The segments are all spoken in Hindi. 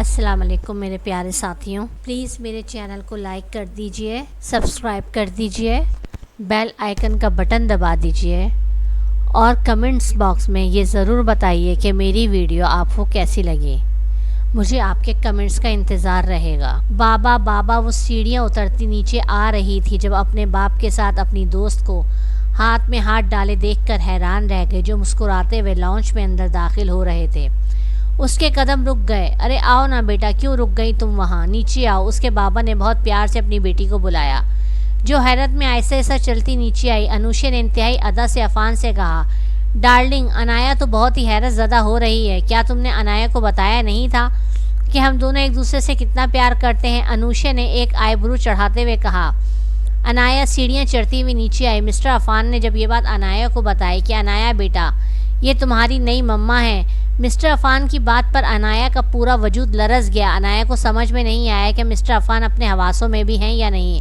अस्सलाम वालेकुम मेरे प्यारे साथियों, प्लीज़ मेरे चैनल को लाइक कर दीजिए, सब्सक्राइब कर दीजिए, बेल आइकन का बटन दबा दीजिए और कमेंट्स बॉक्स में ये ज़रूर बताइए कि मेरी वीडियो आपको कैसी लगी। मुझे आपके कमेंट्स का इंतज़ार रहेगा। बाबा बाबा वो सीढ़ियाँ उतरती नीचे आ रही थी जब अपने बाप के साथ अपनी दोस्त को हाथ में हाथ डाले देखकर हैरान रह गए, जो मुस्कुराते हुए लॉन्च में अंदर दाखिल हो रहे थे। उसके कदम रुक गए। अरे आओ ना बेटा, क्यों रुक गई तुम वहाँ, नीचे आओ। उसके बाबा ने बहुत प्यार से अपनी बेटी को बुलाया, जो हैरत में ऐसे ऐसा चलती नीचे आई। अनुषा ने इंतहाई अदा से अफान से कहा, डार्लिंग, अनाया तो बहुत ही हैरत ज़दा हो रही है। क्या तुमने अनाया को बताया नहीं था कि हम दोनों एक दूसरे से कितना प्यार करते हैं? अनुषा ने एक आईब्रो चढ़ाते हुए कहा। अनाया सीढ़ियाँ चढ़ती हुई नीचे आई। मिस्टर अफान ने जब ये बात अनाया को बताई कि अनाया बेटा, ये तुम्हारी नई मम्मा है। मिस्टर अफान की बात पर अनाया का पूरा वजूद लरज़ गया। अनाया को समझ में नहीं आया कि मिस्टर अफान अपने हवासों में भी हैं या नहीं,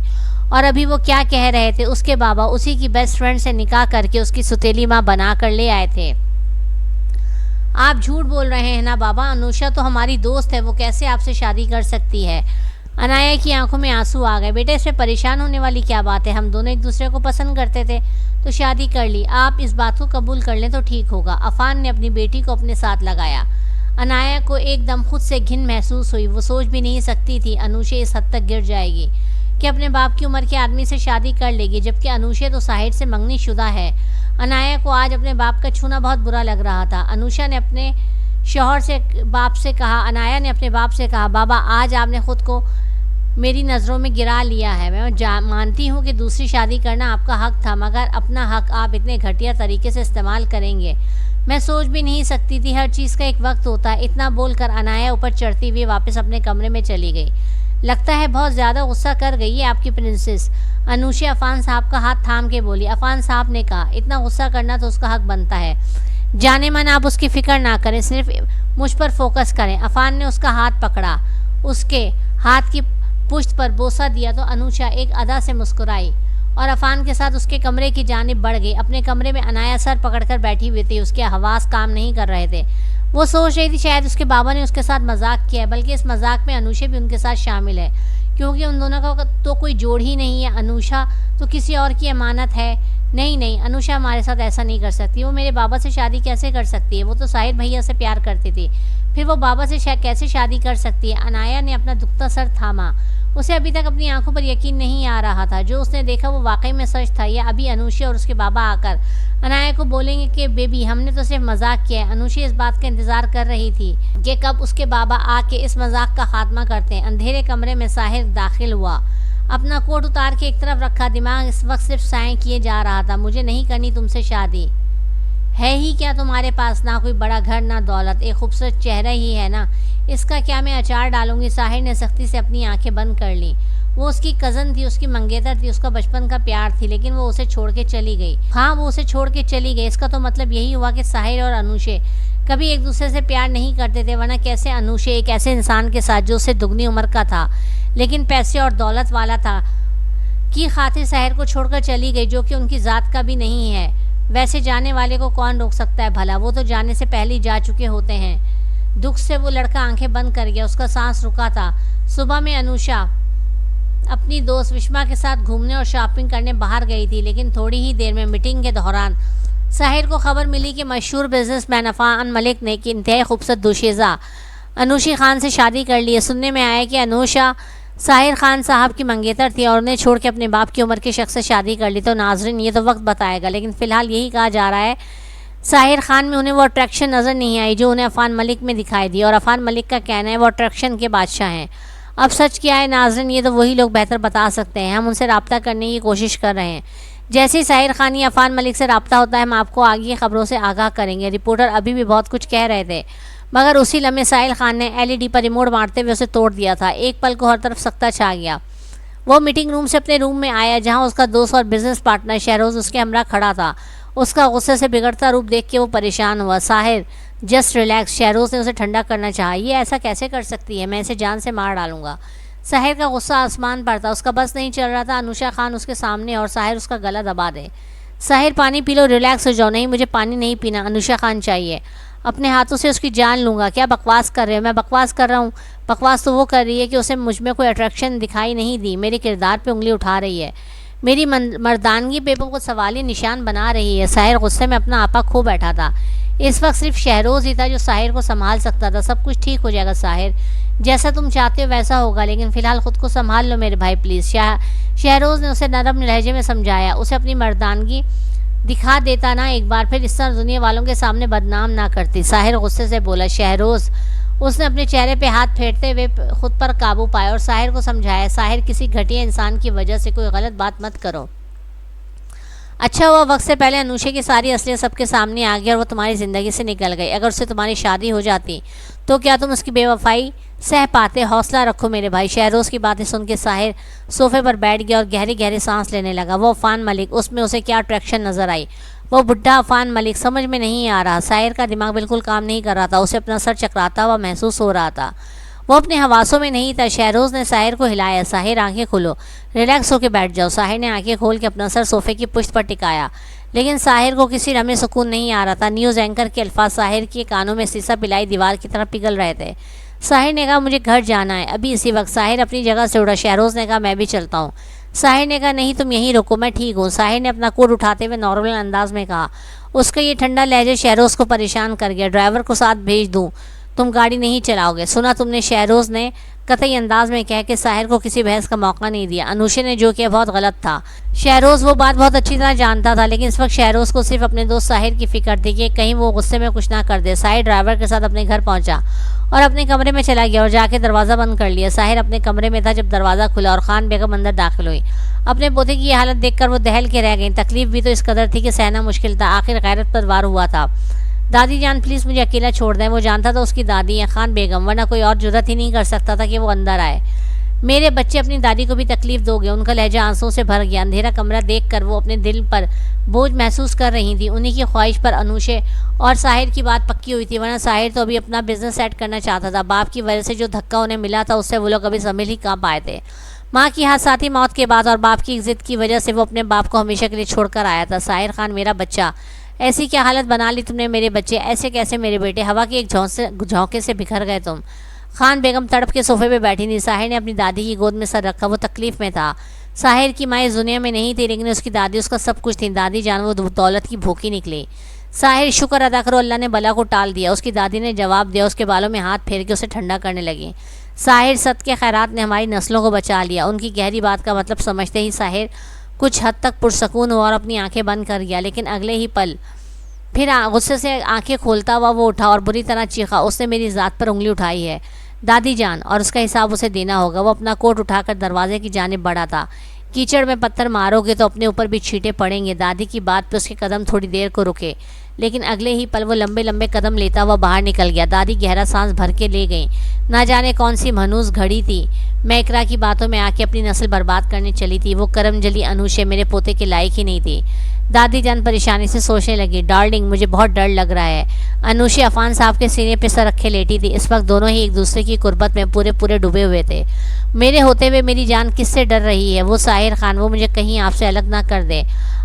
और अभी वो क्या कह रहे थे। उसके बाबा उसी की बेस्ट फ्रेंड से निकाह करके उसकी सुतेली माँ बना कर ले आए थे। आप झूठ बोल रहे हैं ना बाबा, अनुषा तो हमारी दोस्त है, वो कैसे आपसे शादी कर सकती है? अनाया की आंखों में आंसू आ गए। बेटे, इसमें परेशान होने वाली क्या बात है? हम दोनों एक दूसरे को पसंद करते थे तो शादी कर ली। आप इस बात को कबूल कर लें तो ठीक होगा। अफान ने अपनी बेटी को अपने साथ लगाया। अनाया को एकदम खुद से घिन महसूस हुई। वो सोच भी नहीं सकती थी अनुषा इस हद तक गिर जाएगी कि अपने बाप की उम्र के आदमी से शादी कर लेगी, जबकि अनुषा तो साहिर से मंगनी शुदा है। अनाया को आज अपने बाप का छूना बहुत बुरा लग रहा था। अनुषा ने अपने शौहर से बाप से कहा, अनाया ने अपने बाप से कहा, बाबा आज आपने खुद को मेरी नज़रों में गिरा लिया है। मैं मानती हूँ कि दूसरी शादी करना आपका हक था, मगर अपना हक आप इतने घटिया तरीके से इस्तेमाल करेंगे, मैं सोच भी नहीं सकती थी। हर चीज़ का एक वक्त होता है। इतना बोलकर अनाया ऊपर चढ़ती हुई वापस अपने कमरे में चली गई। लगता है बहुत ज़्यादा गुस्सा कर गई है आपकी प्रिंसेस, अनुषा अफान साहब का हाथ थाम के बोली। अफान साहब ने कहा, इतना गुस्सा करना तो उसका हक बनता है। जाने मन आप उसकी फ़िक्र ना करें, सिर्फ मुझ पर फोकस करें। अफान ने उसका हाथ पकड़ा, उसके हाथ की पुश्त पर बोसा दिया तो अनुषा एक अदा से मुस्कुराई और अफान के साथ उसके कमरे की जानिब बढ़ गई। अपने कमरे में अनाया सर पकड़कर बैठी हुई थी। उसके हवास काम नहीं कर रहे थे। वो सोच रही थी शायद उसके बाबा ने उसके साथ मजाक किया है, बल्कि इस मजाक में अनुषा भी उनके साथ शामिल है, क्योंकि उन दोनों का तो कोई जोड़ ही नहीं है। अनुषा तो किसी और की अमानत है। नहीं, अनुषा हमारे साथ ऐसा नहीं कर सकती। वो मेरे बाबा से शादी कैसे कर सकती है? वो तो साहिर भैया से प्यार करती थी, फिर वो बाबा से कैसे शादी कर सकती है? अनाया ने अपना दुखता सर थामा। उसे अभी तक अपनी आंखों पर यकीन नहीं आ रहा था। जो उसने देखा वो वाकई में सच था। या अभी अनुषा और उसके बाबा आकर अनाया को बोलेंगे कि बेबी, हमने तो सिर्फ मजाक किया है। अनुषा इस बात का इंतजार कर रही थी कि कब उसके बाबा आके इस मजाक का खात्मा करते हैं। अंधेरे कमरे में साहिर दाखिल हुआ। अपना कोट उतार के एक तरफ रखा, दिमाग इस वक्त सिर्फ साएं किए जा रहा था। मुझे नहीं करनी तुमसे शादी। है ही क्या तुम्हारे पास? ना कोई बड़ा घर, ना दौलत, एक खूबसूरत चेहरा ही है ना। इसका क्या मैं अचार डालूंगी? साहिर ने सख्ती से अपनी आंखें बंद कर ली। वो उसकी कज़न थी, उसकी मंगेतर थी, उसका बचपन का प्यार थी, लेकिन वो उसे छोड़ के चली गई। हाँ, वो उसे छोड़ के चली गई। इसका तो मतलब यही हुआ कि साहिर और अनुषा कभी एक दूसरे से प्यार नहीं करते थे, वरना कैसे अनुषा एक ऐसे इंसान के साथ जो उससे दुगनी उम्र का था लेकिन पैसे और दौलत वाला था की खातिर साहिर को छोड़कर चली गई, जो कि उनकी ज़ात का भी नहीं है। वैसे जाने वाले को कौन रोक सकता है भला? वो तो जाने से पहले ही जा चुके होते हैं। दुख से वो लड़का आंखें बंद कर गया। उसका सांस रुका था। सुबह में अनुषा अपनी दोस्त विश्मा के साथ घूमने और शॉपिंग करने बाहर गई थी, लेकिन थोड़ी ही देर में मीटिंग के दौरान साहिर को खबर मिली कि मशहूर बिजनेसमैन अफान मलिक ने की इंतहाई खूबसूरत दोशीज़ा अनुषा खान से शादी कर ली है। सुनने में आया कि अनुषा साहिर खान साहब की मंगेतर थी और उन्हें छोड़ के अपने बाप की उम्र के शख्स से शादी कर ली। तो नाजरीन, ये तो वक्त बताएगा, लेकिन फ़िलहाल यही कहा जा रहा है साहिर खान में उन्हें वो अट्रैक्शन नज़र नहीं आई जो उन्हें अफान मलिक में दिखाई दी, और अफान मलिक का कहना है वो अट्रैक्शन के बादशाह हैं। अब सच क्या है नाजरीन, ये तो वही लोग बेहतर बता सकते हैं। हम उनसे रब्ता करने की कोशिश कर रहे हैं। जैसे ही साहिर खान या अफान मलिक से रब्ता होता है, हम आपको आगे की खबरों से आगाह करेंगे। रिपोर्टर अभी भी बहुत कुछ कह रहे थे, मगर उसी लम्हे साहिल खान ने एलईडी पर रिमोट मारते हुए उसे तोड़ दिया था। एक पल को हर तरफ सख्ता छा गया। वो मीटिंग रूम से अपने रूम में आया, जहां उसका दोस्त और बिजनेस पार्टनर शहरोज उसके हमरा खड़ा था। उसका गुस्से से बिगड़ता रूप देख के वो परेशान हुआ। Sahir, just relax. शहरोज ने उसे ठंडा करना चाहा। ये ऐसा कैसे कर सकती है? मैं इसे जान से मार डालूंगा। साहिर का गुस्सा आसमान पर था। उसका बस नहीं चल रहा था अनुषा खान उसके सामने और साहिर उसका गला दबा दे। साहिर, पानी पी लो, रिलैक्स हो जाओ। नहीं, मुझे पानी नहीं पीना, अनुषा खान चाहिए। अपने हाथों से उसकी जान लूँगा। क्या बकवास कर रहे हो? मैं बकवास कर रहा हूँ? बकवास तो वो कर रही है कि उसे मुझ में कोई अट्रैक्शन दिखाई नहीं दी, मेरे किरदार पे उंगली उठा रही है, मेरी मर्दानगी पे वो सवालिया निशान बना रही है। साहिर गुस्से में अपना आपा खो बैठा था। इस वक्त सिर्फ शहरोज़ ही था जो साहिर को संभाल सकता था। सब कुछ ठीक हो जाएगा साहिर, जैसा तुम चाहते हो वैसा होगा, लेकिन फ़िलहाल ख़ुद को संभाल लो मेरे भाई प्लीज़। शहरोज़ ने उसे नरम लहजे में समझाया। उसे अपनी मर्दानगी दिखा देता ना एक बार, फिर इस तरह दुनिया वालों के सामने बदनाम ना करती। साहिर गुस्से से बोला। शहरोज़, उसने अपने चेहरे पे हाथ फेरते हुए खुद पर काबू पाया और साहिर को समझाया, साहिर किसी घटिया इंसान की वजह से कोई गलत बात मत करो। अच्छा हुआ वक्त से पहले अनुषा की सारी असलियत सबके सामने आ गई और वो तुम्हारी ज़िंदगी से निकल गई। अगर उससे तुम्हारी शादी हो जाती तो क्या तुम उसकी बेवफाई सह पाते? हौसला रखो मेरे भाई। शहरोज़ की बातें सुन के साहिर सोफे पर बैठ गया और गहरी गहरी सांस लेने लगा। वो अफान मलिक, उसमें उसे क्या अट्रैक्शन नज़र आई? वो बुढ़ा अफान मलिक, समझ में नहीं आ रहा। साहिर का दिमाग बिल्कुल काम नहीं कर रहा था। उसे अपना सर चकराता हुआ महसूस हो रहा था। वो अपने हवासों में नहीं था। शहरोज़ ने साहिर को हिलाया। साहिर आंखें खोलो, रिलैक्स होकर बैठ जाओ। साहिर ने आंखें खोल के अपना सर सोफे की पुश्त पर टिकाया, लेकिन साहिर को किसी रमे सुकून नहीं आ रहा था। न्यूज़ एंकर के अल्फाज साहिर के कानों में सीसा पिलाई दीवार की तरह पिघल रहे थे। साहिर ने कहा, मुझे घर जाना है अभी इसी वक्त। साहिर अपनी जगह से उड़ा। शहरोज़ ने कहा, मैं भी चलता हूँ। साहिर ने कहा, नहीं तुम यहीं रुको, मैं ठीक हूँ। साहिर ने अपना कोट उठाते हुए नॉर्मल अंदाज में कहा। उसका ये ठंडा लहजे शहरोज़ को परेशान कर गया। ड्राइवर को साथ भेज दूँ? तुम गाड़ी नहीं चलाओगे? सुना तुमने? शहरोज़ ने कतई अंदाज में कह के साहिर को किसी बहस का मौका नहीं दिया। अनुषा ने जो किया बहुत गलत था। शहरोज़ वो बात बहुत अच्छी तरह जानता था, लेकिन इस वक्त शहरोज़ को सिर्फ अपने दोस्त साहिर की फिक्र थी कि कहीं वो गुस्से में कुछ ना कर दे। साहिर ड्राइवर के साथ अपने घर पहुंचा और अपने कमरे में चला गया और जाके दरवाज़ा बंद कर लिया। साहिर अपने कमरे में था जब दरवाज़ा खुला और खान बेगम अंदर दाखिल हुई। अपने पोते की ये हालत देखकर वो दहल के रह गई। तकलीफ भी तो इस कदर थी कि सहना मुश्किल था। आखिर गैरत पर वार हुआ था। दादी जान प्लीज़ मुझे अकेला छोड़ दें। वो जानता था उसकी दादी है खान बेगम, वरना कोई और जुर्रत ही नहीं कर सकता था कि वो अंदर आए। मेरे बच्चे अपनी दादी को भी तकलीफ़ दोगे? उनका लहजा आंसुओं से भर गया। अंधेरा कमरा देखकर वो अपने दिल पर बोझ महसूस कर रही थी। उन्हीं की ख्वाहिश पर अनुषा और साहिर की बात पक्की हुई थी, वरना साहिर तो अभी अपना बिजनेस सेट करना चाहता था। बाप की वजह से जो धक्का उन्हें मिला था उससे वो लोग अभी संभल ही कहाँ पाए थे। माँ की हादसाती मौत के बाद और बाप की इज्जत की वजह से वो अपने बाप को हमेशा के लिए छोड़कर आया था। साहिर खान मेरा बच्चा, ऐसी क्या हालत बना ली तुमने मेरे बच्चे? ऐसे कैसे मेरे बेटे? हवा के एक झोंके से बिखर गए तुम। खान बेगम तड़प के सोफे पे बैठी थी। साहिर ने अपनी दादी की गोद में सर रखा। वो तकलीफ में था। साहिर की माँ इस दुनिया में नहीं थी, लेकिन उसकी दादी उसका सब कुछ थी। दादी जान वो दौलत की भूखी निकली। साहिर शुक्र अदा करो, अल्लाह ने बला को टाल दिया। उसकी दादी ने जवाब दिया। उसके बालों में हाथ फेर के उसे ठंडा करने लगी। साहिर, सद के खैरात ने हमारी नस्लों को बचा लिया। उनकी गहरी बात का मतलब समझते ही साहिर कुछ हद तक पुरसकून हुआ और अपनी आंखें बंद कर गया, लेकिन अगले ही पल फिर गुस्से से आंखें खोलता हुआ वो उठा और बुरी तरह चीखा, उसने मेरी ज़ात पर उंगली उठाई है दादी जान, और उसका हिसाब उसे देना होगा। वो अपना कोट उठाकर दरवाजे की जानिब बढ़ा था। कीचड़ में पत्थर मारोगे तो अपने ऊपर भी छींटे पड़ेंगे। दादी की बात पे उसके कदम थोड़ी देर को रुके, लेकिन अगले ही पल वो लंबे लंबे कदम लेता हुआ बाहर निकल गया। दादी गहरा सांस भर के ले गई। ना जाने कौन सी मनूस घड़ी थी, मैं इकरा की बातों में आके अपनी नस्ल बर्बाद करने चली थी। वो करमजली अनुषा मेरे पोते के लायक ही नहीं थी। दादी जान परेशानी से सोचने लगी, डार्लिंग मुझे बहुत डर लग रहा है। अनुषा अफान साहब के सीने पे सर रखे लेटी थी। इस वक्त दोनों ही एक दूसरे की कुर्बत में पूरे पूरे डूबे हुए थे। मेरे होते हुए मेरी जान किससे डर रही है? वो साहिर खान, वो मुझे कहीं आपसे अलग ना कर दे।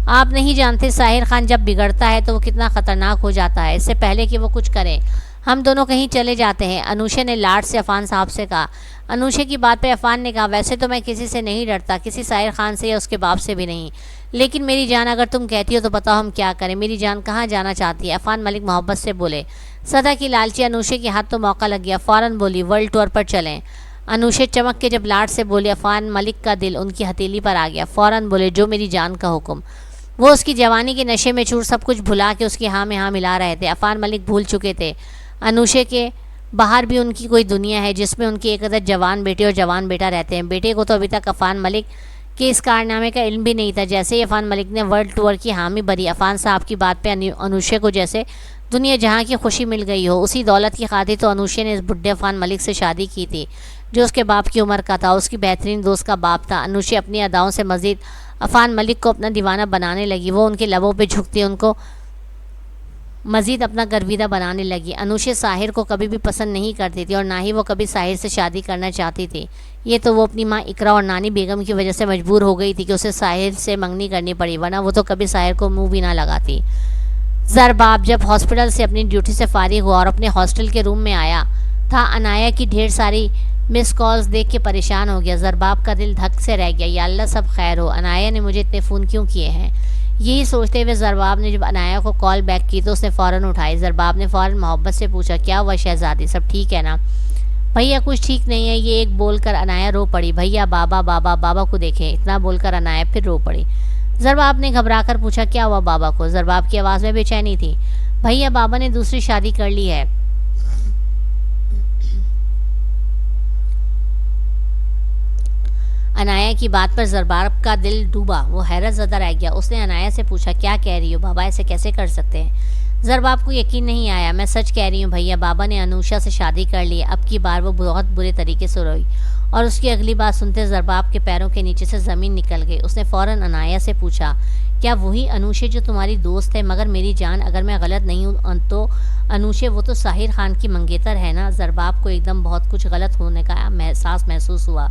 आप नहीं जानते साहिर खान जब बिगड़ता है तो वो कितना ख़तरनाक हो जाता है। इससे पहले कि वो कुछ करे हम दोनों कहीं चले जाते हैं, अनुषा ने लाड से अफान साहब से कहा। अनुषा की बात पे अफान ने कहा, वैसे तो मैं किसी से नहीं डरता, किसी साहिर खान से या उसके बाप से भी नहीं, लेकिन मेरी जान अगर तुम कहती हो तो बताओ हम क्या करें? मेरी जान कहाँ जाना चाहती है? अफान मलिक मोहब्बत से बोले। सदा की लालची अनुषा के हाथ तो मौका लग गया। फ़ौरन बोली, वर्ल्ड टूर पर चलें। अनुषा चमक के जब लाड से बोली, अफान मलिक का दिल उनकी हथेली पर आ गया। फ़ौरन बोले, जो मेरी जान का हुक्म। वो उसकी जवानी के नशे में चूर सब कुछ भुला के उसकी हाँ में हाँ मिला रहे थे। अफान मलिक भूल चुके थे अनुषा के बाहर भी उनकी कोई दुनिया है जिसमें उनकी एक अदर जवान बेटे और जवान बेटा रहते हैं। बेटे को तो अभी तक अफान मलिक के इस कारनामे का इल्म भी नहीं था। जैसे ही अफान मलिक ने वर्ल्ड टूर की हामी भरी, अफान साहब की बात पे अनुषा को जैसे दुनिया जहाँ की खुशी मिल गई हो। उसी दौलत की खातिर तो अनुषा ने इस बुढ़े अफान मलिक से शादी की थी जो उसके बाप की उम्र का था, उसकी बेहतरीन दोस्त का बाप था। अनुषा अपनी अदाओं से मज़ीद अफान मलिक को अपना दीवाना बनाने लगी। वो उनके लबों पे झुकती उनको मज़ीद अपना गर्विदा बनाने लगी। अनुषा साहिर को कभी भी पसंद नहीं करती थी और ना ही वो कभी साहिर से शादी करना चाहती थी। ये तो वो अपनी माँ इकरा और नानी बेगम की वजह से मजबूर हो गई थी कि उसे साहिर से मंगनी करनी पड़ी, वरना वो तो कभी साहिर को मुंह भी ना लगाती। ज़रबाब जब हॉस्पिटल से अपनी ड्यूटी से फारिग हुआ और अपने हॉस्टल के रूम में आया था, अनाया की ढेर सारी मिस कॉल्स देख के परेशान हो गया। ज़रबाब का दिल धक से रह गया। या अल्लाह सब खैर हो, अनाया ने मुझे इतने फ़ोन क्यों किए हैं। यही सोचते हुए ज़रबाब ने जब अनाया को कॉल बैक की तो उसने फ़ौरन उठाई। ज़रबाब ने फ़ौरन मोहब्बत से पूछा, क्या हुआ शहज़ादी, सब ठीक है ना। भैया कुछ ठीक नहीं है, ये एक बोलकर अनाया रो पड़ी। भैया बाबा बाबा बाबा को देखें, इतना बोलकर अनाया फिर रो पड़ी। ज़रबाब ने घबराकर पूछा, क्या हुआ बाबा को। ज़रबाब की आवाज़ में बेचैनी थी। भैया बाबा ने दूसरी शादी कर ली है। अनाया की बात पर ज़रबाब का दिल डूबा। वो हैरत ज़दा रह गया। उसने अनाया से पूछा, क्या कह रही हो बाबा, ऐसे कैसे कर सकते हैं। ज़रबाब को यकीन नहीं आया। मैं सच कह रही हूँ भैया, बाबा ने अनुषा से शादी कर ली। अब की बार वो बहुत बुरे तरीके से रोई और उसकी अगली बात सुनते ज़रबाब के पैरों के नीचे से ज़मीन निकल गई। उसने फ़ौरन अनाया से पूछा, क्या वही अनुषा जो तुम्हारी दोस्त है। मगर मेरी जान, अगर मैं गलत नहीं हूँ तो अनुषा वो तो साहिर खान की मंगेतर है ना। ज़रबाब को एकदम बहुत कुछ गलत होने का एहसास महसूस हुआ।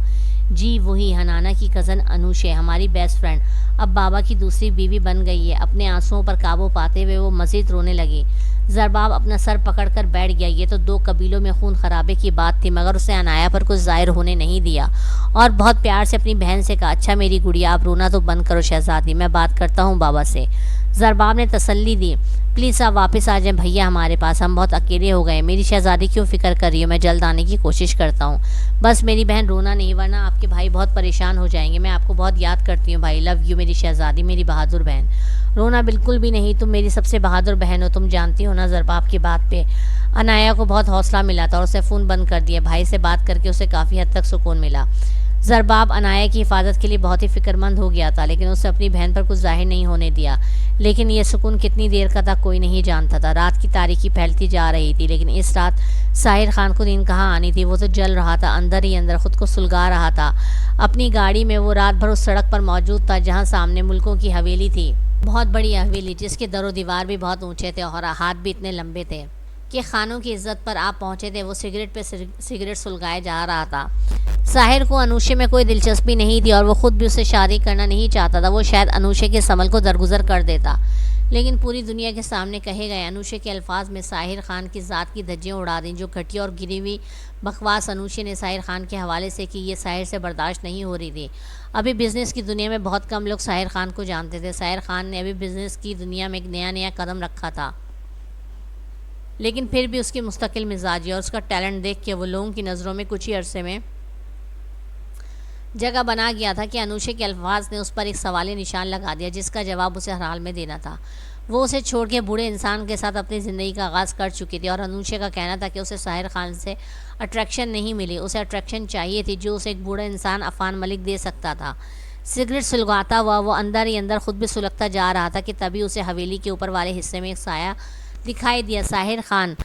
जी वही, हनाना की कज़न अनुषा, हमारी बेस्ट फ्रेंड, अब बाबा की दूसरी बीवी बन गई है। अपने आंसुओं पर काबू पाते हुए वो मज़ीद रोने लगी। ज़रबाब अपना सर पकड़कर बैठ गया। ये तो दो कबीलों में खून खराबे की बात थी, मगर उसने अनाया पर कुछ ज़ाहिर होने नहीं दिया और बहुत प्यार से अपनी बहन से कहा, अच्छा मेरी गुड़िया, आप रोना तो बंद करो शहज़ादी, मैं बात करता हूँ बाबा से। ज़रबाब ने तसल्ली दी, प्लीज़ आप वापस आ जाएं भैया हमारे पास, हम बहुत अकेले हो गए। मेरी शहज़ादी क्यों फ़िक्र कर रही हो, मैं जल्द आने की कोशिश करता हूँ। बस मेरी बहन रोना नहीं, वरना आपके भाई बहुत परेशान हो जाएंगे। मैं आपको बहुत याद करती हूँ भाई, लव यू मेरी शहज़ादी, मेरी बहादुर बहन। रोना बिल्कुल भी नहीं, तुम मेरी सबसे बहादुर बहन हो, तुम जानती हो ना। ज़रबाब की बात पे अनाया को बहुत हौसला मिला था और उसने फ़ोन बंद कर दिया। भाई से बात करके उसे काफ़ी हद तक सुकून मिला। ज़रबाब अनाया की हिफाजत के लिए बहुत ही फ़िक्रमंद हो गया था, लेकिन उसने अपनी बहन पर कुछ जाहिर नहीं होने दिया। लेकिन यह सुकून कितनी देर का था कोई नहीं जानता था। रात की तारीकी फैलती जा रही थी, लेकिन इस रात साहिर खान को नींद कहाँ आनी थी। वो तो जल रहा था, अंदर ही अंदर खुद को सुलगा रहा था। अपनी गाड़ी में वो रात भर उस सड़क पर मौजूद था जहाँ सामने मुल्कों की हवेली थी, बहुत बड़ी हवेली जिसके दरो दीवार भी बहुत ऊंचे थे और हाथ भी इतने लंबे थे कि खानों की इज्जत पर आप पहुंचे थे। वो सिगरेट पे सिगरेट सुलगाए जा रहा था। साहिर को अनुषा में कोई दिलचस्पी नहीं थी और वो खुद भी उससे शादी करना नहीं चाहता था। वो शायद अनुषा के समल को दरगुजर कर देता, लेकिन पूरी दुनिया के सामने कहे गए अनुषा के अल्फाज में साहिर खान की ज़ात की धज्जियाँ उड़ा दी। जो घटिया और गिरी हुई बकवास अनुषा ने साहिर खान के हवाले से की, ये साहिर से बर्दाश्त नहीं हो रही थी। अभी बिज़नेस की दुनिया में बहुत कम लोग साहिर खान को जानते थे। साहिर खान ने अभी बिज़नेस की दुनिया में एक नया कदम रखा था, लेकिन फिर भी उसकी मुस्तकिल मिजाजी और उसका टैलेंट देख के वो लोगों की नज़रों में कुछ ही अरसे में जगह बना गया था कि अनुषा के अल्फाज ने उस पर एक सवाली निशान लगा दिया जिसका जवाब उसे हर हाल में देना था। वो उसे छोड़ के बूढ़े इंसान के साथ अपनी ज़िंदगी का आगाज़ कर चुकी थी और अनुषा का कहना था कि उसे साहिर खान से अट्रैक्शन नहीं मिली, उसे अट्रैक्शन चाहिए थी जो उसे एक बूढ़ा इंसान अफान मलिक दे सकता था। सिगरेट सुलगाता हुआ वो अंदर ही अंदर खुद भी सुलगता जा रहा था कि तभी उसे हवेली के ऊपर वाले हिस्से में एक साया दिखाई दिया। साहिर खान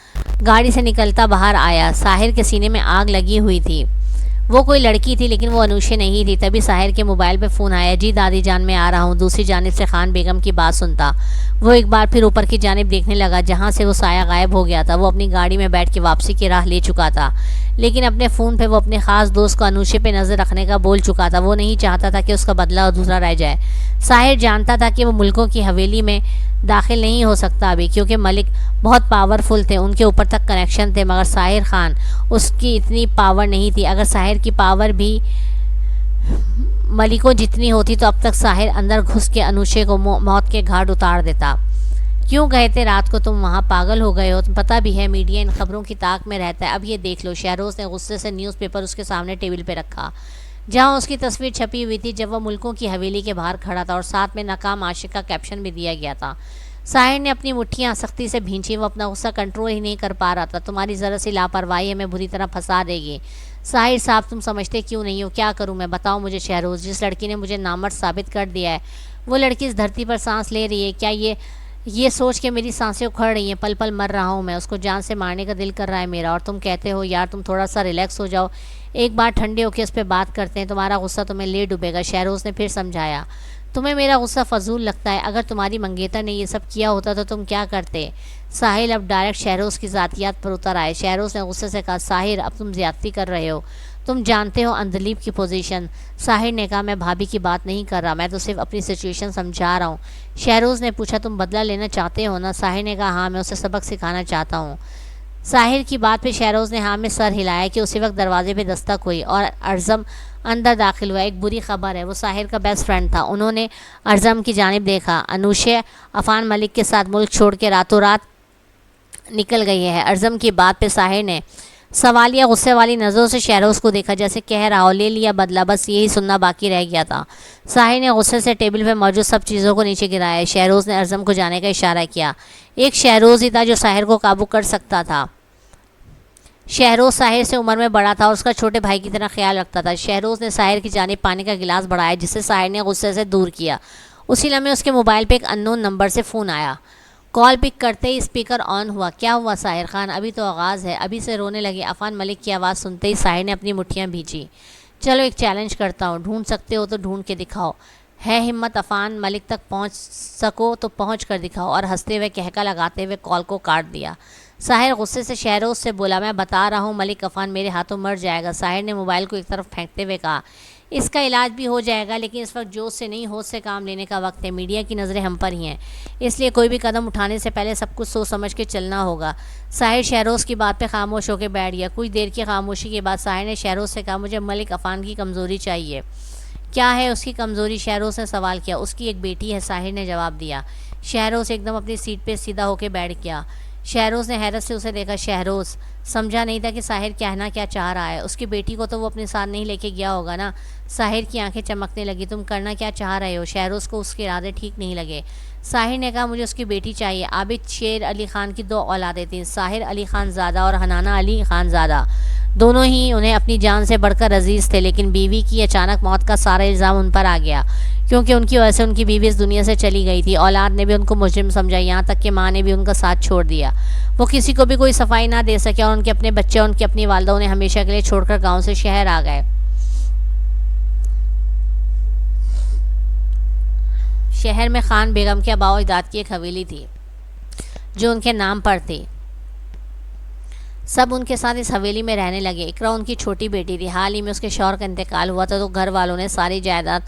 गाड़ी से निकलता बाहर आया। साहिर के सीने में आग लगी हुई थी। वो कोई लड़की थी, लेकिन वो अनुषा नहीं थी। तभी साहिर के मोबाइल पे फ़ोन आया। जी दादी जान, मैं आ रहा हूँ। दूसरी जानिब से खान बेगम की बात सुनता वो एक बार फिर ऊपर की जानिब देखने लगा जहाँ से वो साया गायब हो गया था। वो अपनी गाड़ी में बैठ के वापसी की राह ले चुका था, लेकिन अपने फ़ोन पे वो अपने ख़ास दोस्त को अनुषा पे नज़र रखने का बोल चुका था। वो नहीं चाहता था कि उसका बदला अधूरा रह जाए। साहिर जानता था कि वो मुल्कों की हवेली में दाखिल नहीं हो सकता अभी, क्योंकि मलिक बहुत पावरफुल थे, उनके ऊपर तक कनेक्शन थे। मगर साहिर खान, उसकी इतनी पावर नहीं थी। अगर साहिर की पावर भी मलिकों जितनी होती तो अब तक साहिर अंदर घुस के अनुषा को मौत के घाट उतार देता। क्यों गए थे रात को तुम वहाँ, पागल हो गए हो? पता भी है मीडिया इन खबरों की ताक में रहता है। अब ये देख लो। शहरोज़ ने गुस्से से न्यूज़पेपर उसके सामने टेबल पे रखा जहाँ उसकी तस्वीर छपी हुई थी जब वह मुल्कों की हवेली के बाहर खड़ा था, और साथ में नाकाम आशिक का कैप्शन भी दिया गया था। साहिर ने अपनी मुट्ठियाँ सख्ती से भींची। वो अपना गुस्सा कंट्रोल ही नहीं कर पा रहा था। तुम्हारी ज़रा सी लापरवाही हमें बुरी तरह फंसा देगी। साहिर साहब, तुम समझते क्यों नहीं हो? क्या करूं मैं, बताओ मुझे शहरोज़। जिस लड़की ने मुझे नामर्द साबित कर दिया है, वो लड़की इस धरती पर सांस ले रही है। क्या ये सोच के मेरी सांसें उखड़ रही हैं, पल पल मर रहा हूँ मैं, उसको जान से मारने का दिल कर रहा है मेरा। और तुम कहते हो यार तुम थोड़ा सा रिलैक्स हो जाओ, एक बार ठंडे होकर इस पर बात करते हैं, तुम्हारा गुस्सा तुम्हें ले डूबेगा। शहरोज़ ने फिर समझाया, तुम्हें मेरा गुस्सा फजूल लगता है। अगर तुम्हारी मंगेतर ने ये सब किया होता तो तुम क्या करते? साहिल अब डायरेक्ट शहरोज़ की ज़ातियात पर उतर आए। शहरोज़ ने गुस्से से कहा, साहिर अब तुम ज़्यादती कर रहे हो। तुम जानते हो अंधलीप की पोजीशन। साहिर ने कहा, मैं भाभी की बात नहीं कर रहा, मैं तो सिर्फ अपनी सिचुएशन समझा रहा हूँ। शहरोज़ ने पूछा, तुम बदला लेना चाहते हो ना? साहिर ने कहा, हाँ, मैं उसे सबक सिखाना चाहता हूँ। साहिर की बात पे शहरोज़ ने हाँ में सर हिलाया कि उसी वक्त दरवाजे पे दस्तक हुई और अर्ज़म अंदर दाखिल हुआ। एक बुरी खबर है, वो साहिर का बेस्ट फ्रेंड था। उन्होंने अर्ज़म की जानिब देखा। अनुशे अफान मलिक के साथ मुल्क छोड़ के रातों रात निकल गई है। अर्ज़म की बात पे साहिर ने सवालिया गुस्से वाली नज़रों से शहरोज़ को देखा, जैसे कह रहा हो, ले लिया बदला, बस यही सुनना बाकी रह गया था। साहिर ने गुस्से से टेबल पे मौजूद सब चीज़ों को नीचे गिराया। शहरोज़ ने अर्ज़म को जाने का इशारा किया। एक शहरोज़ ही था जो साहिर को काबू कर सकता था। शहरोज़ साहिर से उम्र में बड़ा था और उसका छोटे भाई की तरह ख्याल रखता था। शहरोज़ ने साहिर की जानिब पानी का गिलास बढ़ाया, जिसे साहिर ने गुस्से से दूर किया। उसी लम्हे उसके मोबाइल पे एक अननोन नंबर से फ़ोन आया। कॉल पिक करते ही स्पीकर ऑन हुआ। क्या हुआ साहिर खान, अभी तो आगाज़ है, अभी से रोने लगे। अफान मलिक की आवाज़ सुनते ही साहिर ने अपनी मुट्ठियाँ भींची। चलो एक चैलेंज करता हूँ, ढूंढ सकते हो तो ढूंढ के दिखाओ। है हिम्मत अफान मलिक तक पहुँच सको तो पहुँच कर दिखाओ। और हंसते हुए कहका लगाते हुए कॉल को काट दिया। साहिर गुस्से से शहरोज़ से बोला, मैं बता रहा हूँ मलिक अफान मेरे हाथों मर जाएगा। साहिर ने मोबाइल को एक तरफ फेंकते हुए कहा, इसका इलाज भी हो जाएगा, लेकिन इस वक्त जोश से नहीं, होश से काम लेने का वक्त है। मीडिया की नज़रें हम पर ही हैं, इसलिए कोई भी कदम उठाने से पहले सब कुछ सोच समझ के चलना होगा। साहिर शहरोज़ की बात पे खामोश होकर बैठ गया। कुछ देर की खामोशी के बाद साहिर ने शहरोज़ से कहा, मुझे मलिक अफान की कमज़ोरी चाहिए। क्या है उसकी कमज़ोरी? शहरोज़ ने सवाल किया। उसकी एक बेटी है, साहिर ने जवाब दिया। शहरोज़ एकदम अपनी सीट पर सीधा होकर बैठ गया। शहरोज़ ने हैरत से उसे देखा। शहरोज़ समझा नहीं था कि साहिर कहना क्या चाह रहा है। उसकी बेटी को तो वो अपने साथ नहीं लेके गया होगा ना। साहिर की आंखें चमकने लगी। तुम करना क्या चाह रहे हो? शहरोज़ को उसके इरादे ठीक नहीं लगे। साहिर ने कहा, मुझे उसकी बेटी चाहिए। आबिद शेर अली ख़ान की 2 औलादें थीं, साहिर अली ख़ान ज़ादा और हनाना अली ख़ान ज़ादा। दोनों ही उन्हें अपनी जान से बढ़कर अजीज़ थे, लेकिन बीवी की अचानक मौत का सारा इल्ज़ाम उन पर आ गया, क्योंकि उनकी वजह से उनकी बीवी इस दुनिया से चली गई थी। औलाद ने भी उनको मुजरिम समझा, यहाँ तक कि माँ ने भी उनका साथ छोड़ दिया। वो किसी को भी कोई सफाई ना दे सके और उनके अपने बच्चे और उनकी अपनी वालदा उन्हें हमेशा के लिए छोड़कर गाँव से शहर आ गए। शहर में खान बेगम के आबा अजदाद की एक हवेली थी जो उनके नाम पर थी। सब उनके साथ इस हवेली में रहने लगे। इकरा उनकी छोटी बेटी थी। हाल ही में उसके शौहर का इंतकाल हुआ था, तो घर वालों ने सारी जायदाद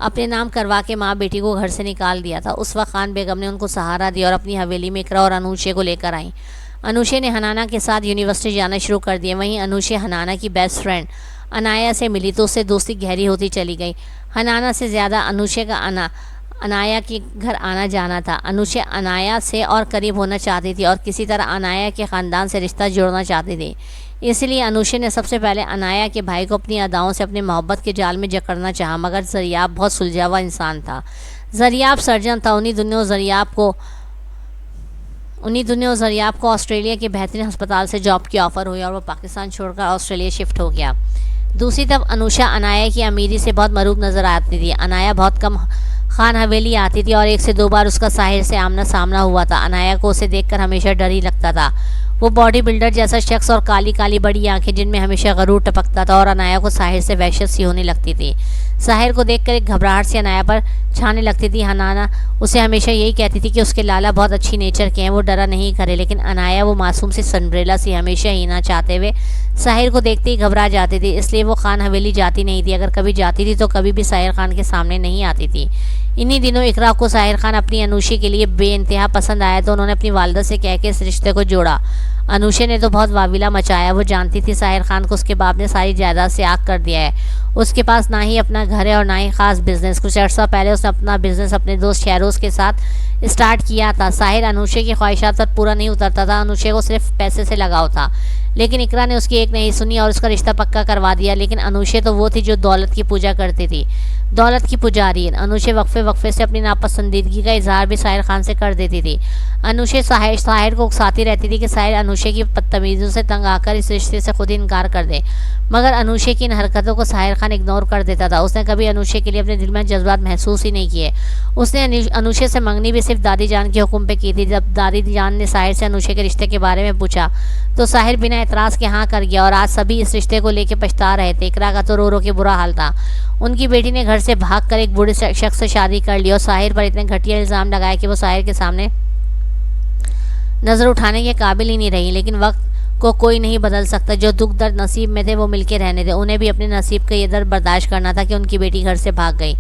अपने नाम करवा के माँ बेटी को घर से निकाल दिया था। उस वक्त खान बेगम ने उनको सहारा दिया और अपनी हवेली में इकरा और अनुशे को लेकर आई। अनुशे ने हनाना के साथ यूनिवर्सिटी जाना शुरू कर दिया। वहीं अनुशे हनाना की बेस्ट फ्रेंड अनाया से मिली तो उससे दोस्ती गहरी होती चली गई। हनाना से ज़्यादा अनुशे का अनाया के घर आना जाना था। अनुशे अनाया से और करीब होना चाहती थी और किसी तरह अनाया के ख़ानदान से रिश्ता जोड़ना चाहती थी। इसलिए अनुशे ने सबसे पहले अनाया के भाई को अपनी अदाओं से अपनी मोहब्बत के जाल में जकड़ना चाहा, मगर ज़रियाब बहुत सुलझा हुआ इंसान था। ज़रियाब सर्जन था। उन्हीं दिनों ज़रियाब को ऑस्ट्रेलिया के बेहतरीन अस्पताल से जॉब की ऑफ़र हुई और वो पाकिस्तान छोड़कर ऑस्ट्रेलिया शिफ्ट हो गया। दूसरी तरफ अनुशा अनाया की अमीरी से बहुत मरूब नज़र आती थी। अनाया बहुत कम खान हवेली आती थी और 1 से 2 बार उसका साहिर से आमना सामना हुआ था। अनाया को उसे देखकर हमेशा डर ही लगता था। वो बॉडी बिल्डर जैसा शख्स और काली काली बड़ी आंखें जिनमें हमेशा गरूर टपकता था, और अनाया को साहिर से वहशत सी होने लगती थी। साहिर को देखकर एक घबराहट सी अनाया पर छाने लगती थी। हनाना उसे हमेशा यही कहती थी कि उसके लाला बहुत अच्छी नेचर के हैं, वो डरा नहीं करे, लेकिन अनाया वो मासूम सी सनब्रेला सी हमेशा ही ना चाहते हुए साहिर को देखते ही घबरा जाती थी। इसलिए वो खान हवेली जाती नहीं थी। अगर कभी जाती थी तो कभी भी साहिर खान के सामने नहीं आती थी। इन्हीं दिनों इकरा को साहिर खान अपनी अनुशी के लिए बेइंतहा पसंद आया, तो उन्होंने अपनी वालदा से कह के इस रिश्ते को जोड़ा। अनुशे ने तो बहुत वाविला मचाया। वो जानती थी साहिर खान को उसके बाप ने सारी जायदाद से आग कर दिया है। उसके पास ना ही अपना घर है और ना ही ख़ास बिजनेस। कुछ अर्सा पहले उसने अपना बिजनेस अपने दोस्त शहरोज़ के साथ स्टार्ट किया था। साहिर अनुशे की ख्वाहिशात पर पूरा नहीं उतरता था। अनुशे को सिर्फ पैसे से लगाव था, लेकिन इकरा ने उसकी एक नहीं सुनी और उसका रिश्ता पक्का करवा दिया। लेकिन अनुशे तो वो थी जो दौलत की पूजा करती थी, दौलत की पुजारी। अनुशे वक्फे से अपनी नापसंदीदगी का इजहार भी साहिर खान से कर देती थी। अनुशे साहिर को उकसाती रहती थी कि साहिर अनुशे की बदतमीज़ियों से तंग आकर इस रिश्ते से खुद इनकार कर दे, मगर अनुशे की इन हरकतों को साहिर खान इग्नोर कर देता था। उसने कभी अनुशे के लिए अपने दिल में जज्बात महसूस ही नहीं किए। उसने अनुशे से मंगनी भी सिर्फ दादी जान के हुक्म पे की थी। जब दादी जान ने साहिर से अनुशे के रिश्ते के बारे में पूछा तो साहिर बिना एतराज़ के हाँ कर गया, और आज सभी इस रिश्ते को लेकर पछता रहे थे। इकरा का तो रो रो के बुरा हाल था। उनकी बेटी ने घर से भागकर एक बूढ़े शख्स से शादी कर ली और साहिर पर इतने घटिया इल्ज़ाम लगाए कि वो साहिर के सामने नज़र उठाने के काबिल ही नहीं रही। लेकिन को कोई नहीं बदल सकता। जो दुख दर्द नसीब में थे वो मिलके रहने थे। उन्हें भी अपने नसीब का ये दर्द बर्दाश्त करना था कि उनकी बेटी घर से भाग गई।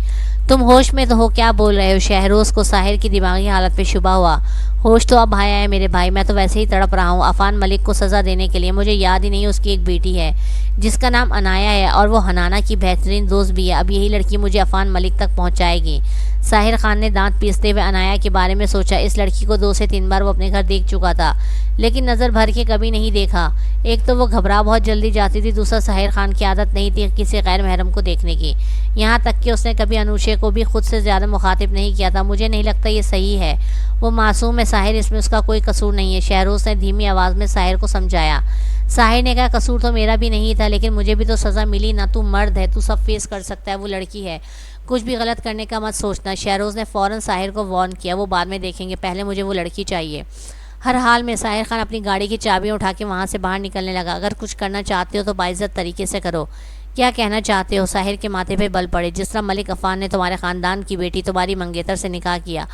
तुम होश में तो हो? क्या बोल रहे हो? शहरोज को साहिर की दिमागी हालत पे शुबा हुआ। होश तो अब आया है मेरे भाई, मैं तो वैसे ही तड़प रहा हूँ अफान मलिक को सज़ा देने के लिए। मुझे याद ही नहीं उसकी एक बेटी है जिसका नाम अनाया है और वो हनाना की बेहतरीन दोस्त भी है। अब यही लड़की मुझे अफान मलिक तक पहुँचाएगी। साहिर खान ने दांत पीसते हुए अनाया के बारे में सोचा। इस लड़की को 2 से 3 बार वो अपने घर देख चुका था, लेकिन नज़र भर के कभी नहीं देखा। एक तो वो घबरा बहुत जल्दी जाती थी, दूसरा साहिर खान की आदत नहीं थी किसी गैर महरम को देखने की। यहाँ तक कि उसने कभी अनुशे को भी खुद से ज़्यादा मुखातिब नहीं किया था। मुझे नहीं लगता ये सही है। वो मासूम है साहिर, इसमें उसका कोई कसूर नहीं है। शहरोज ने धीमी आवाज़ में साहिर को समझाया। साहिर ने कहा, कसूर तो मेरा भी नहीं था, लेकिन मुझे भी तो सज़ा मिली ना। तू मर्द है, तू सब फेस कर सकता है। वो लड़की है, कुछ भी गलत करने का मत सोचना। शहरोज ने फ़ौरन साहिर को वार्न किया। वो बाद में देखेंगे, पहले मुझे वो लड़की चाहिए। हर हाल में साहिर खान अपनी गाड़ी की चाबियां उठा के वहाँ से बाहर निकलने लगा। अगर कुछ करना चाहते हो तो बाइज्जत तरीके से करो। क्या कहना चाहते हो? साहिर के माथे पे बल पड़े। जिस तरह मलिक अफान ने तुम्हारे ख़ानदान की बेटी तुम्हारी मंगेतर से निकाह किया,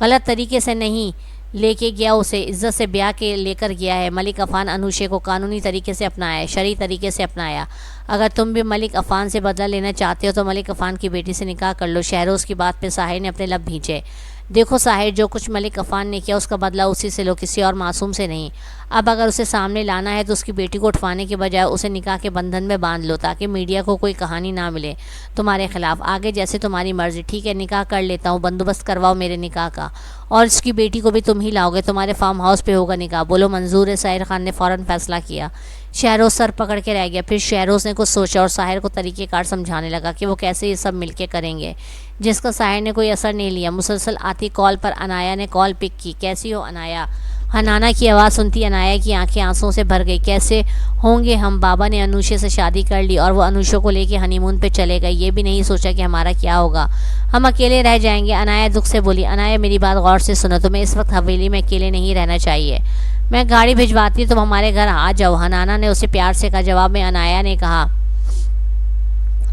गलत तरीके से नहीं लेके गया, उसे इज्जत से ब्याह के लेकर गया है। मलिक अफान अनुशे को कानूनी तरीके से अपनाया है, शरई तरीके से अपनाया। अगर तुम भी मलिक अफान से बदला लेना चाहते हो तो मलिक अफान की बेटी से निकाह कर लो। शहरोज की बात पे साहिर ने अपने लब भींचे। देखो साहिर, जो कुछ मलिक अफान ने किया उसका बदला उसी से लो, किसी और मासूम से नहीं। अब अगर उसे सामने लाना है तो उसकी बेटी को उठवाने के बजाय उसे निकाह के बंधन में बांध लो, ताकि मीडिया को कोई कहानी ना मिले तुम्हारे खिलाफ। आगे जैसे तुम्हारी मर्जी। ठीक है, निकाह कर लेता हूँ, बंदोबस्त करवाओ मेरे निकाह का, और इसकी बेटी को भी तुम ही लाओगे। तुम्हारे फार्म हाउस पे होगा निकाह। बोलो मंजूर है? साहिर खान ने फ़ौरन फैसला किया। शहरोज सर पकड़ के रह गया। फिर शहरोज ने कुछ सोचा और साहिर को तरीक़ेकार समझाने लगा कि वो कैसे ये सब मिलके करेंगे, जिसका साहिर ने कोई असर नहीं लिया। मुसलसल आती कॉल पर अनाया ने कॉल पिक की। कैसी हो अनाया? हनाना की आवाज़ सुनती अनाया की आंखें आंसुओं से भर गई। कैसे होंगे हम? बाबा ने अनुशे से शादी कर ली और वो अनुशे को लेके हनीमून पे चले गए। ये भी नहीं सोचा कि हमारा क्या होगा, हम अकेले रह जाएंगे। अनाया दुख से बोली। अनाया, मेरी बात गौर से सुनो, तुम्हें इस वक्त हवेली में अकेले नहीं रहना चाहिए। मैं गाड़ी भिजवाती हूँ, तुम हमारे घर आ जाओ। हनाना ने उसे प्यार से कहा। जवाब में अनाया ने कहा,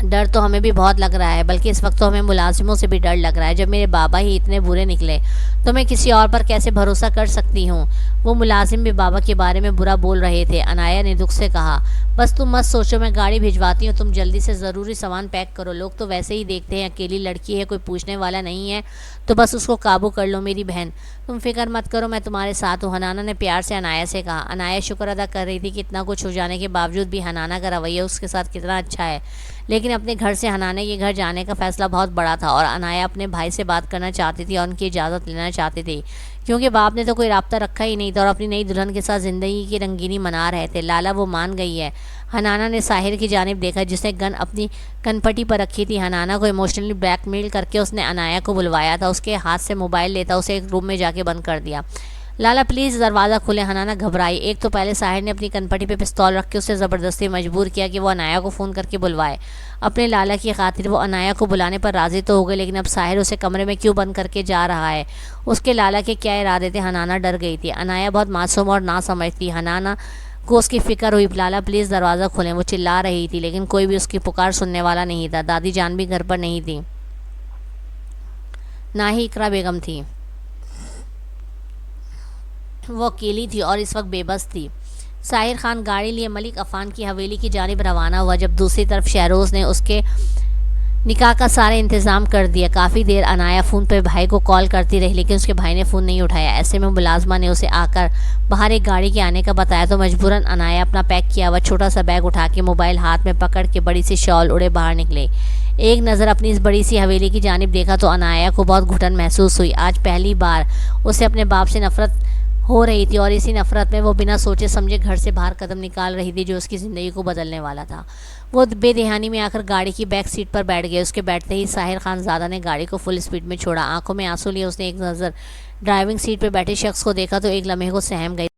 डर तो हमें भी बहुत लग रहा है, बल्कि इस वक्त तो हमें मुलाजिमों से भी डर लग रहा है। जब मेरे बाबा ही इतने बुरे निकले तो मैं किसी और पर कैसे भरोसा कर सकती हूँ? वो मुलाजिम भी बाबा के बारे में बुरा बोल रहे थे। अनाया ने दुख से कहा, बस तुम मत सोचो, मैं गाड़ी भिजवाती हूँ, तुम जल्दी से ज़रूरी सामान पैक करो। लोग तो वैसे ही देखते हैं, अकेली लड़की है, कोई पूछने वाला नहीं है, तो बस उसको काबू कर लो। मेरी बहन, तुम फिक्र मत करो, मैं तुम्हारे साथ हूँ। हनाना ने प्यार से अनाया से कहा। अनाया शुक्र अदा कर रही थी कि इतना कुछ हो जाने के बावजूद भी हनाना का रवैया उसके साथ कितना अच्छा है। लेकिन अपने घर से हनाना के घर जाने का फ़ैसला बहुत बड़ा था और अनाया अपने भाई से बात करना चाहती थी और उनकी इजाज़त लेना चाहती थी, क्योंकि बाप ने तो कोई राब्ता रखा ही नहीं था और अपनी नई दुल्हन के साथ ज़िंदगी की रंगीनी मना रहे थे। लाला, वो मान गई है। हनाना ने साहिर की जानिब देखा, जिसने गन अपनी कनपटी पर रखी थी। हनाना को इमोशनली ब्लैकमेल करके उसने अनाया को बुलवाया था। उसके हाथ से मोबाइल लेता उसे एक रूम में जाके बंद कर दिया। लाला प्लीज़ दरवाज़ा खुले। हनाना घबराई। एक तो पहले साहिर ने अपनी कनपटी पे पिस्तौल रख के उसे ज़बरदस्ती मजबूर किया कि वो अनाया को फ़ोन करके बुलवाए अपने लाला की खातिर। वो अनाया को बुलाने पर राज़ी तो हो गए, लेकिन अब साहिर उसे कमरे में क्यों बंद करके जा रहा है? उसके लाला के क्या इरादे थे? हनाना डर गई थी। अनाया बहुत मासूम और ना समझ थी। हनाना को उसकी फ़िक्र हुई। लाला प्लीज़ दरवाज़ा खोलें। वो चिल्ला रही थी, लेकिन कोई भी उसकी पुकार सुनने वाला नहीं था। दादी जान भी घर पर नहीं थी, ना ही इकरा बेगम थी। वो अकेली थी और इस वक्त बेबस थी। साहिर खान गाड़ी लिए मलिक अफान की हवेली की जानिब रवाना हुआ, जब दूसरी तरफ शहरोज़ ने उसके निकाह का सारे इंतज़ाम कर दिया। काफ़ी देर अनाया फ़ोन पर भाई को कॉल करती रही, लेकिन उसके भाई ने फ़ोन नहीं उठाया। ऐसे में मुलाजमा ने उसे आकर बाहर एक गाड़ी के आने का बताया, तो मजबूरन अनाया अपना पैक किया हुआ छोटा सा बैग उठा के मोबाइल हाथ में पकड़ के बड़ी सी शॉल उड़े बाहर निकले। एक नज़र अपनी इस बड़ी सी हवेली की जानिब देखा तो अनाया को बहुत घुटन महसूस हुई। आज पहली बार उसे अपने बाप से नफ़रत हो रही थी और इसी नफ़रत में वो बिना सोचे समझे घर से बाहर कदम निकाल रही थी, जो उसकी ज़िंदगी को बदलने वाला था। वो बेदहानी में आकर गाड़ी की बैक सीट पर बैठ गए। उसके बैठते ही साहिर खानज़ादा ने गाड़ी को फुल स्पीड में छोड़ा। आंखों में आंसू लिए उसने एक नज़र ड्राइविंग सीट पर बैठे शख्स को देखा तो एक लम्हे को सहम गई।